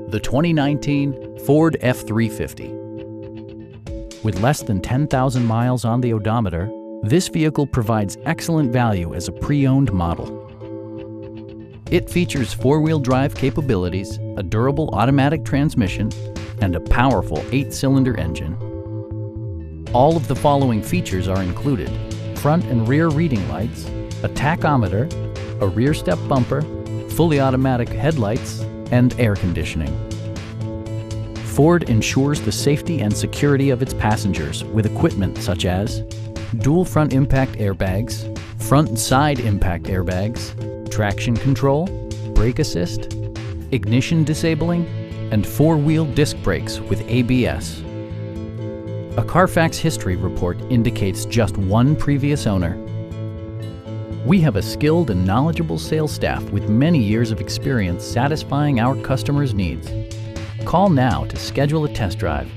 The 2019 Ford F-350. With less than 10,000 miles on the odometer, this vehicle provides excellent value as a pre-owned model. It features four-wheel drive capabilities, a durable automatic transmission, and a powerful 8-cylinder engine. All of the following features are included: front and rear reading lights, a tachometer, a rear step bumper, fully automatic headlights, and air conditioning. Ford ensures the safety and security of its passengers with equipment such as dual front impact airbags, front and side impact airbags, traction control, brake assist, ignition disabling, and four-wheel disc brakes with ABS. A Carfax history report indicates just one previous owner. We have a skilled and knowledgeable sales staff with many years of experience satisfying our customers' needs. Call now to schedule a test drive.